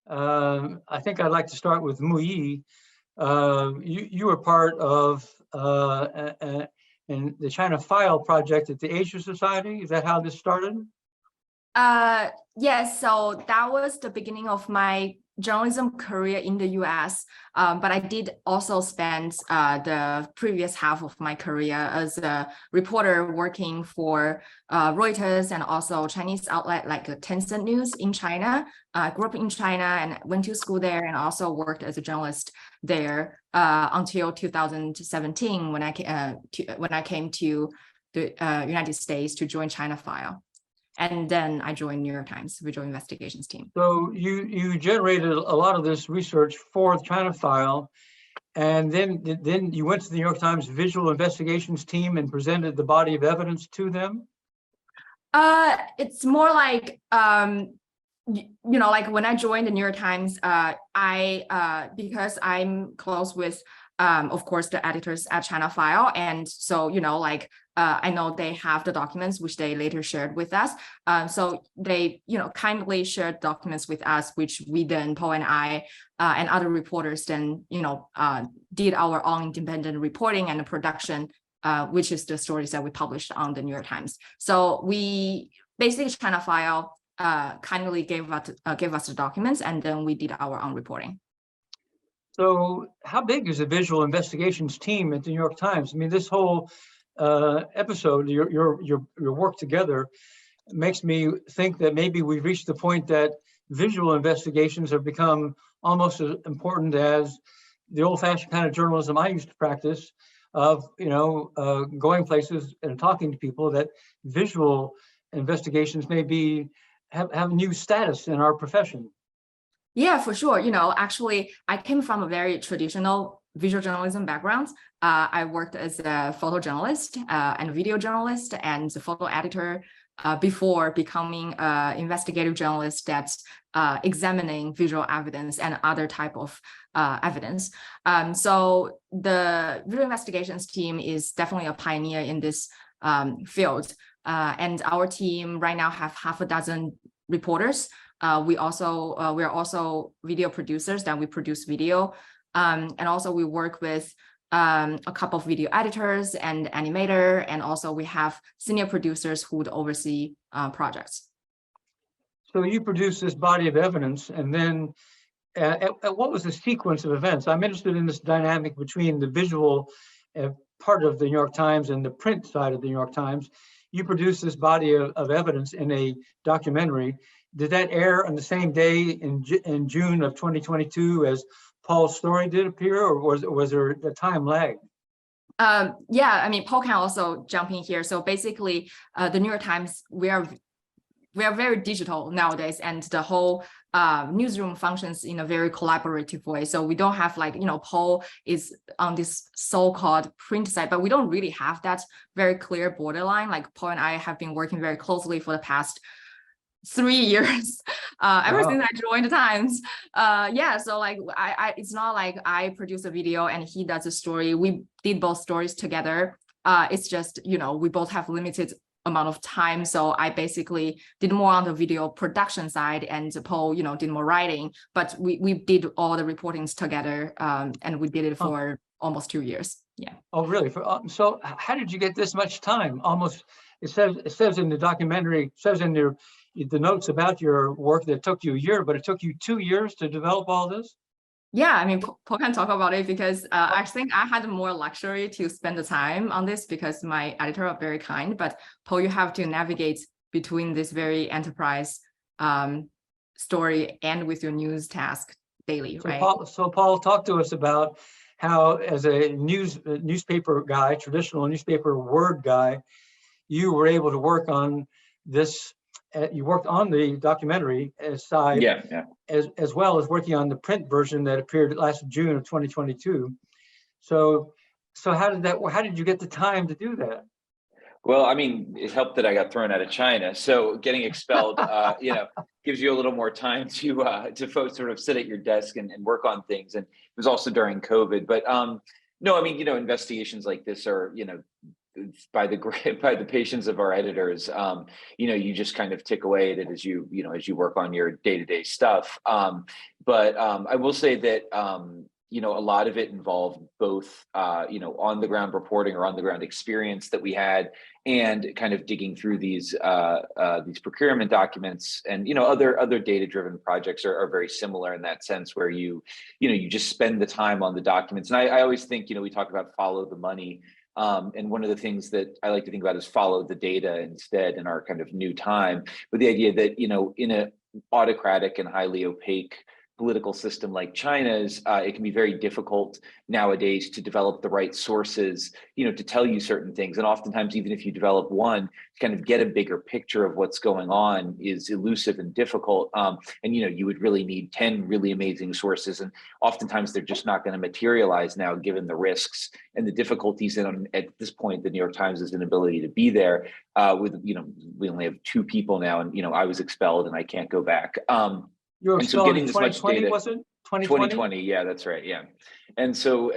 I think I'd like to start with Muyi. You were part of in the China File project at the Asia Society. Is that how this started? Yes, so that was the beginning of my journalism career in the US. But I did also spend the previous half of my career as a reporter working for Reuters and also Chinese outlet like Tencent News in China. I grew up in China and went to school there and also worked as a journalist there until 2017 when I came to the United States to join China File. And then I joined New York Times Visual Investigations team. So you generated a lot of this research for the China File, and then you went to the New York Times Visual Investigations team and presented the body of evidence to them? It's more like, like when I joined the New York Times, because I'm close with, of course, the editors at China File. And so, I know they have the documents, which they later shared with us. So they, kindly shared documents with us, which we then, Paul and I, and other reporters then, did our own independent reporting and the production, which is the stories that we published on the New York Times. So we basically China File kindly gave us the documents, and then we did our own reporting. So how big is the Visual Investigations team at the New York Times? I mean, this whole episode, your work together makes me think that maybe we've reached the point that visual investigations have become almost as important as the old-fashioned kind of journalism I used to practice of, going places and talking to people, that visual investigations may have new status in our profession. Yeah, for sure. Actually, I came from a very traditional visual journalism background. I worked as a photojournalist and video journalist and a photo editor before becoming an investigative journalist that's examining visual evidence and other type of evidence. So the visual investigations team is definitely a pioneer in this field. And our team right now have half a dozen reporters. We are also video producers, that we produce video. And also we work with a couple of video editors and animator, and also we have senior producers who would oversee projects. So you produce this body of evidence, and then what was the sequence of events? I'm interested in this dynamic between the visual part of the New York Times and the print side of the New York Times. You produce this body of evidence in a documentary. Did that air on the same day in June of 2022 as Paul's story did appear, or was there a time lag? Yeah, I mean, Paul can also jump in here. So basically, the New York Times, we are very digital nowadays, and the whole newsroom functions in a very collaborative way. So we don't have Paul is on this so-called print side, but we don't really have that very clear borderline. Like Paul and I have been working very closely for the past 3 years, ever since I joined the Times. So I it's not like I produce a video and he does a story. We did both stories together. It's just, we both have limited amount of time. So I basically did more on the video production side, and Paul, did more writing, but we did all the reportings together. And we did it for almost 2 years. Yeah. Oh, really? So how did you get this much time? Almost, it says in the documentary, it says in the notes about your work that it took you a year, but it took you 2 years to develop all this? Yeah, I mean, Paul can talk about it because I think I had more luxury to spend the time on this because my editor are very kind, but Paul, you have to navigate between this very enterprise story and with your news task daily, right? Paul, talk to us about how, as a newspaper guy, traditional newspaper word guy, you were able to work on this. You worked on the documentary side, as well as working on the print version that appeared last June of 2022. So how did you get the time to do that? Well, I mean, it helped that I got thrown out of China. So getting expelled, gives you a little more time to sort of sit at your desk and work on things. And it was also during COVID. But no, I mean, investigations like this are, by the by the patience of our editors, you just kind of tick away at it as you work on your day-to-day stuff. But I will say that a lot of it involved both on the ground reporting or on the ground experience that we had, and kind of digging through these procurement documents. And other data-driven projects are very similar in that sense, where you just spend the time on the documents. And I always think, we talk about follow the money. And one of the things that I like to think about is follow the data instead in our kind of new time, with the idea that, in an autocratic and highly opaque political system like China's, it can be very difficult nowadays to develop the right sources, to tell you certain things. And oftentimes, even if you develop one, to kind of get a bigger picture of what's going on is elusive and difficult. And you would really need 10 really amazing sources. And oftentimes they're just not going to materialize now, given the risks and the difficulties. And at this point, the New York Times' inability to be there we only have 2 people now, and I was expelled and I can't go back. You were And so expelled getting in this much 2020, data, was it? 2020? 2020, yeah, that's right, yeah. And so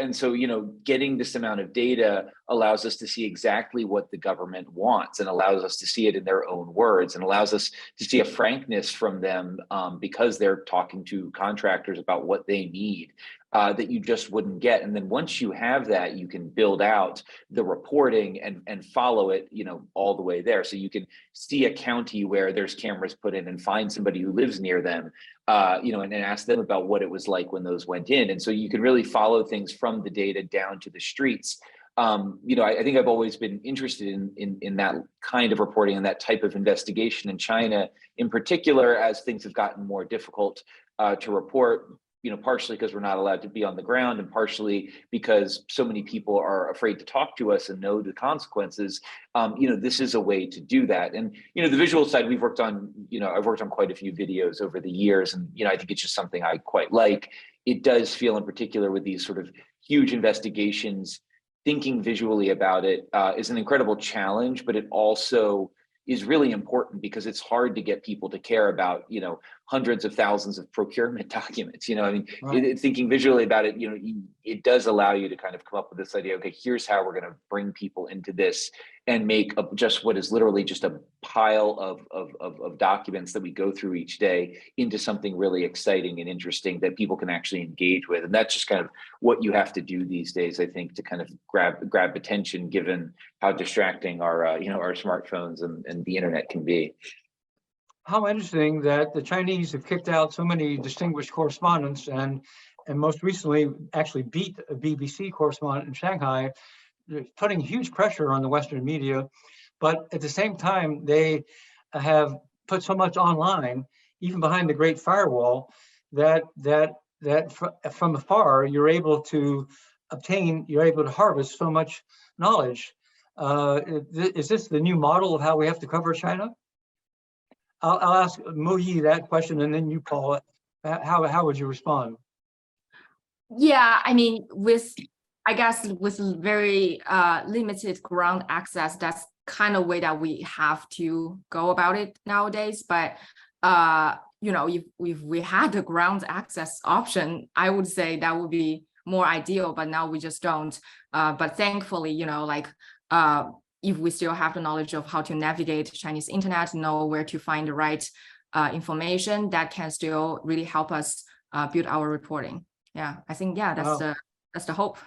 getting this amount of data allows us to see exactly what the government wants, and allows us to see it in their own words, and allows us to see a frankness from them, because they're talking to contractors about what they need, that you just wouldn't get. And then once you have that, you can build out the reporting and follow it, all the way there. So you can see a county where there's cameras put in and find somebody who lives near them, and ask them about what it was like when those went in. And so you can really follow things from the data down to the streets. I think I've always been interested in that kind of reporting and that type of investigation in China, in particular, as things have gotten more difficult to report. Partially because we're not allowed to be on the ground, and partially because so many people are afraid to talk to us and know the consequences. This is a way to do that. And, the visual side, I've worked on quite a few videos over the years, and, I think it's just something I quite like. It does feel, in particular with these sort of huge investigations, thinking visually about it is an incredible challenge, but it also is really important, because it's hard to get people to care about, hundreds of thousands of procurement documents. Right. Thinking visually about it, it does allow you to kind of come up with this idea. Okay, here's how we're going to bring people into this and make just what is literally just a pile of documents that we go through each day into something really exciting and interesting that people can actually engage with. And that's just kind of what you have to do these days, I think, to kind of grab attention, given how distracting our smartphones and the internet can be. How interesting that the Chinese have kicked out so many distinguished correspondents, and most recently actually beat a BBC correspondent in Shanghai, putting huge pressure on the Western media. But at the same time, they have put so much online, even behind the Great Firewall, that from afar you're able to harvest so much knowledge. Is this the new model of how we have to cover China? I'll ask Muyi that question, and then you, Paul. How would you respond? Yeah, I mean, with very limited ground access, that's kind of way that we have to go about it nowadays. But if we had the ground access option, I would say that would be more ideal. But now we just don't. But thankfully, if we still have the knowledge of how to navigate Chinese internet, know where to find the right information, that can still really help us build our reporting. Yeah, I think that's the hope.